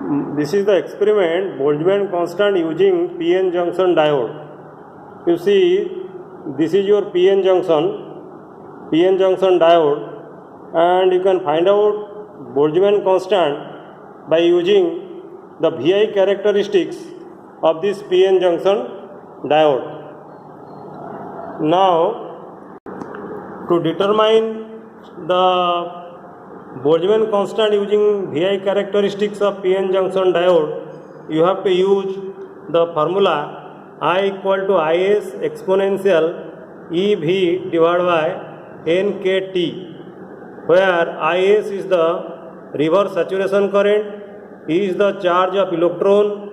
This is the experiment Boltzmann constant using PN junction diode. You see, this is your PN junction diode, and you can find out Boltzmann constant by using the VI characteristics of this PN junction diode. Now, to determine the Boltzmann constant using VI characteristics of PN junction diode, you have to use the formula I equal to Is exponential EV divided by NKT, where Is is the reverse saturation current, E is the charge of electron,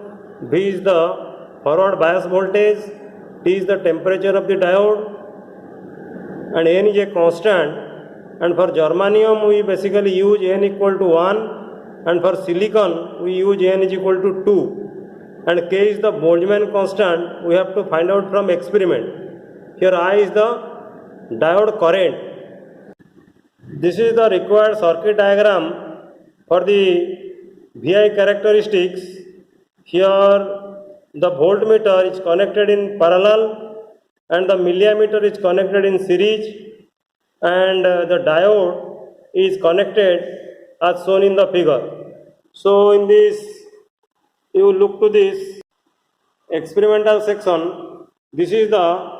V is the forward bias voltage, T is the temperature of the diode, and N is a constant. And for germanium we basically use N equal to 1, and for silicon we use N is equal to 2, and K is the Boltzmann constant we have to find out from experiment. Here I is the diode current. This is the required circuit diagram for the VI characteristics. Here the voltmeter is connected in parallel and the milliammeter is connected in series, and the diode is connected as shown in the figure. So in this, you look to this experimental section. This is the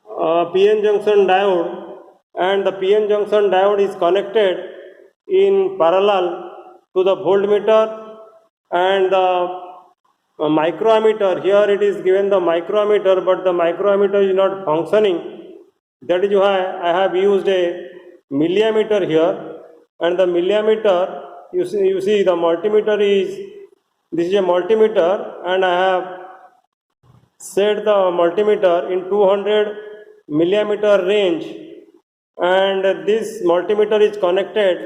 PN junction diode, and the PN junction diode is connected in parallel to the voltmeter and the microammeter. Here it is given the microammeter, but the microammeter is not functioning. That is why I have used a milliammeter here, and the milliammeter, you see the multimeter is, this is a multimeter, and I have set the multimeter in 200 millimeter range, and this multimeter is connected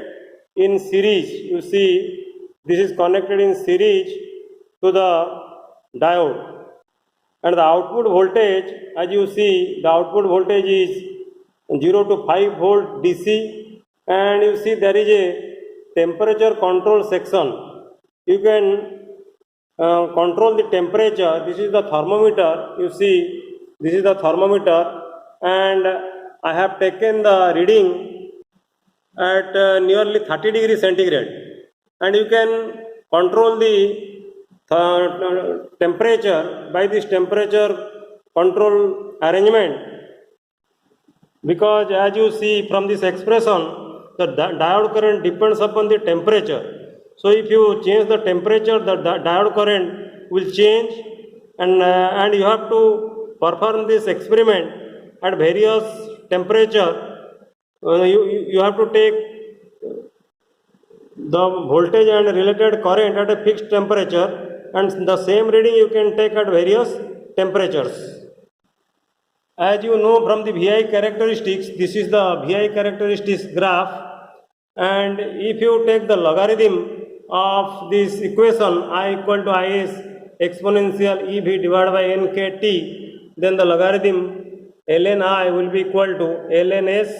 in series. You see, this is connected in series to the diode. And the output voltage, as you see, the output voltage is 0 to 5 volt DC, and you see there is a temperature control section. You can control the temperature. This is the thermometer. You see, this is the thermometer, and I have taken the reading at nearly 30 degrees centigrade, and you can control the temperature by this temperature control arrangement, because as you see from this expression, the diode current depends upon the temperature. So if you change the temperature, the diode current will change, and you have to perform this experiment at various temperature. You have to take the voltage and related current at a fixed temperature, and the same reading you can take at various temperatures. As you know from the VI characteristics, this is the VI characteristics graph, and if you take the logarithm of this equation I equal to Is exponential EV divided by NKT, then the logarithm ln I will be equal to ln S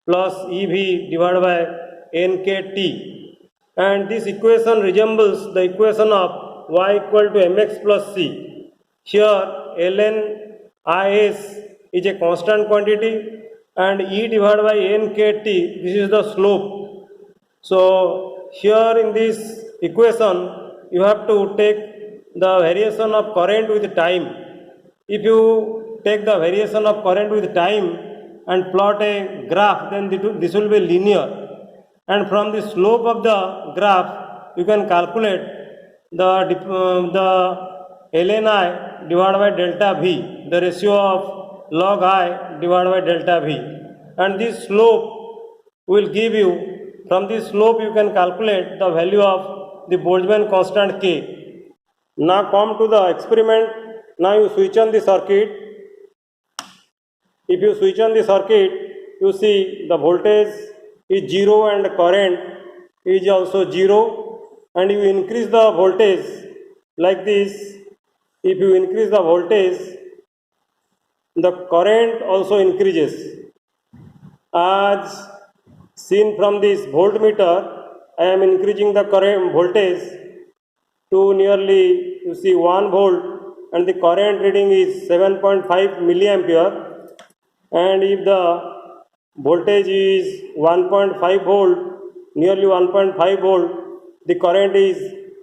plus EV divided by NKT, and this equation resembles the equation of y equal to mx plus c. Here ln Is is a constant quantity, and E divided by NKT, this is the slope. So here in this equation you have to take the variation of current with time. If you take the variation of current with time and plot a graph, then this will be linear, and from the slope of the graph you can calculate the ln I divided by delta V, the ratio of log I divided by delta V, and this slope will give you, from this slope you can calculate the value of the Boltzmann constant K. Now come to the experiment. Now you switch on the circuit. If you switch on the circuit, you see the voltage is 0 and current is also 0, and you increase the voltage like this. If you increase the voltage, the current also increases. As seen from this voltmeter, I am increasing the current voltage to nearly, you see, 1 volt, and the current reading is 7.5 milliampere. And if the voltage is 1.5 volt, nearly 1.5 volt, the current is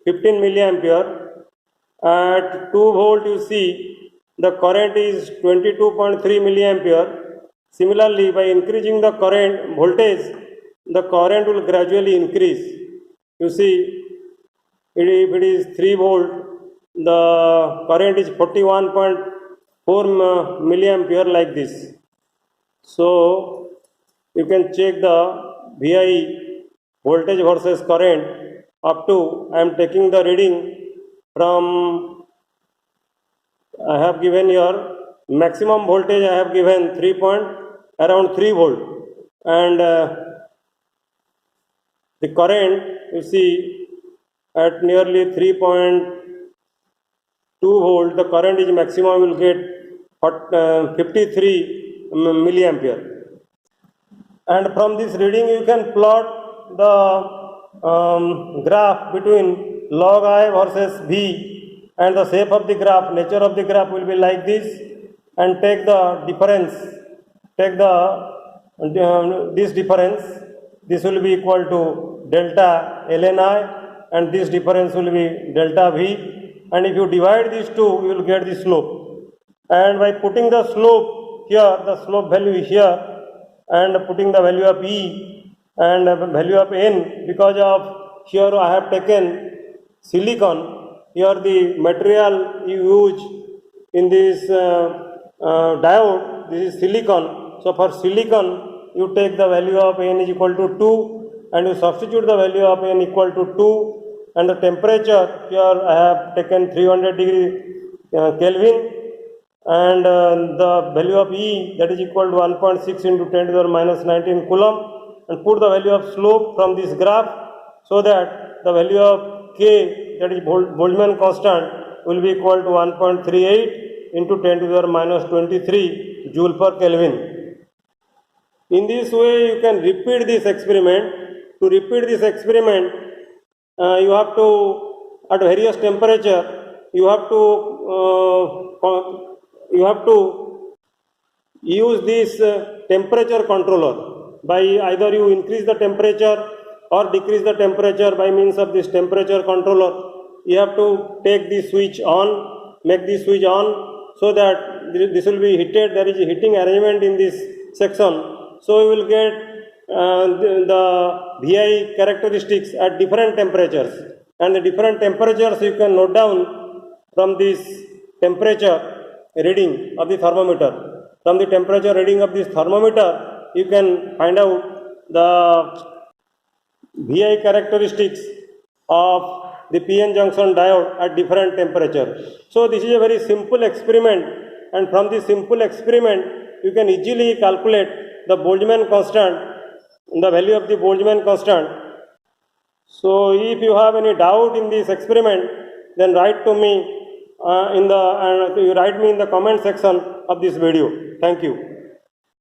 15 milliampere. At 2 volt, you see, the current is 22.3 milliampere. Similarly, by increasing the current voltage, the current will gradually increase. You see, if it is 3 volt, the current is 41.4 milliampere, like this. So you can check the VI voltage versus current up to, I am taking the reading from, I have given here maximum voltage, I have given around 3 volt, and the current, you see, at nearly 3.2 volt, the current is maximum, will get 53 milliampere. And from this reading you can plot the graph between log I versus V, and the shape of the graph, nature of the graph will be like this, and take the difference, take the this difference, this will be equal to delta ln I, and this difference will be delta V, and if you divide these two, you will get the slope. And by putting the slope here, the slope value here, and putting the value of E and value of N, because of here I have taken silicon, here the material you use in this diode, this is silicon. So for silicon, you take the value of N is equal to 2, and you substitute the value of N equal to 2, and the temperature here I have taken 300 degree Kelvin, and the value of E, that is equal to 1.6 into 10 to the minus 19 coulomb, and put the value of slope from this graph, so that the value of K, that is Boltzmann constant, will be equal to 1.38 into 10 to the minus 23 joule per Kelvin. In this way you can repeat this experiment. To repeat this experiment, you have to, at various temperature, you have to use this temperature controller. By either you increase the temperature or decrease the temperature by means of this temperature controller. You have to take the switch on, make the switch on, so that this will be heated. There is a heating arrangement in this section. So you will get the VI characteristics at different temperatures, and the different temperatures you can note down from this temperature reading of the thermometer. From the temperature reading of this thermometer, you can find out the VI characteristics of the PN junction diode at different temperature. So this is a very simple experiment, and from this simple experiment you can easily calculate the Boltzmann constant, the value of the Boltzmann constant. So if you have any doubt in this experiment, then write to me you write me in the comment section of this video. Thank you.